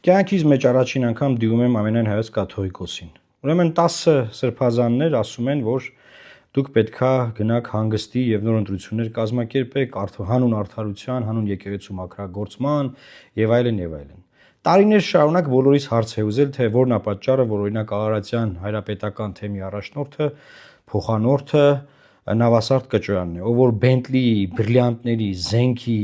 Կյանքիս մեջ առաջին անգամ դիում եմ ամենայն հայոց կաթողիկոսին։ Ուրեմն 10 սրբազաններ ասում են, որ դուք պետքա գնաք հանգստի եւ նոր ընտրություններ կազմակերպեք հանուն արդարության, հանուն եկեղեցու մաքրագործման եւ այլն եւ այլն։ Տարիներ շարունակ բոլորիս հարց է ուզել, թե որն է պատճառը, որ օրինակ Աղարատյան հայրապետական թեմի առաջնորդը, փոխանորդը Նավասարդ Կճոյանն է, ով որ Բենտլի, բրիլյանտների, զենքի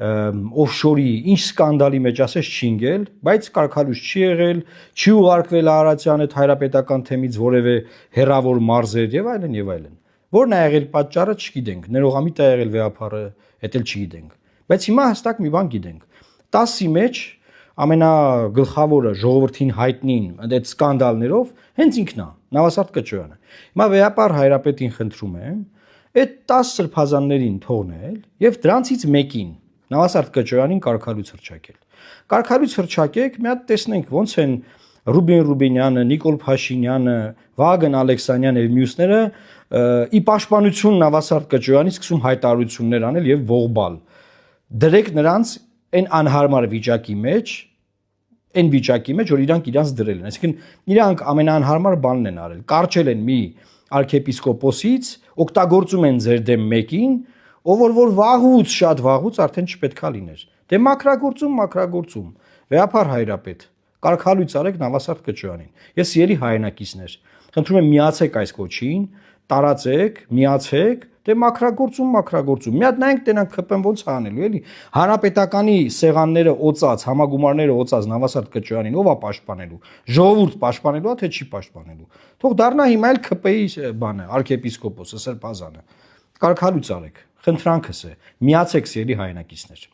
օֆշորի ինչ սկանդալի մեջ ասես չի ընկել, բայց կարգալույց չի եղել, չի ուղարկվել Աղարատյան այդ հայրապետական թեմից որևէ հերավոր մարզեր եւ այլն եւ այլն։ Որն է եղել պատճառը չգիտենք, ներողամիտ է եղել վեհապարը, դա էլ չգիտենք։ Բայց հիմա հստակ մի բան գիտենք։ 10-ի մեջ ամենագլխավորը ժողովրդին հայտնին այդ սկանդալներով հենց ինքն է, Նավասարդ Կճոյանը։ Հիմա վեհապար հայրապետին խնդրում եմ այդ 10 սրբազաններին թողնել եւ դրանցից մեկին Նավասարդ Կճոյանին կարգալույց հռչակել։ Կարգալույց հռչակեք, մի հատ տեսնենք ոնց են Ռուբեն Ռուբենյանը, Նիկոլ Փաշինյանը, Վագն Ալեքսանյանը եւ մյուսները ի պաշտպանություն Նավասարդ Կճոյանի սկսում հայտարարություններ անել եւ ողբալ։ Դրեք նրանց այն անհարմար վիճակի մեջ, այն վիճակի մեջ, որ իրանք դրել են։ Այսինքն իրանք ամենաանհարմար բանն են արել։ Կարճել են մի arczepiskopos-ից, օգտագործում են ձեր դեմ մեկին, ով որ վաղուց, շատ վաղուց արդեն չպետքա լիներ։ Դե մաքրագործում, վեհապար հայրապետ, կարգալույց արեք Նավասարդ Կճոյանին։ Ես սիրելի հայրենակիցներ, խնդրում եմ միացեք այս կոչին, տարածեք, միացեք, դե մաքրագործում։ Մի հատ նայենք տենանք ԽՊ-ն ոնց է անելու, էլի։ Հանրապետականի սեղանները օծած, համագումարները օծած Նավասարդ Կճոյանին ով է պաշտպանելու։ Ժողովուրդ պաշտպանելու է, թե չի պաշտպանելու։ Թող դառնա հիմա էլ ՔՊ-ի բանը, arczepiskopos-ը, սրբազանը։ Կարգալույց արեք, խնդրանքս է, միացեք սիրելի հայրենակիցներ։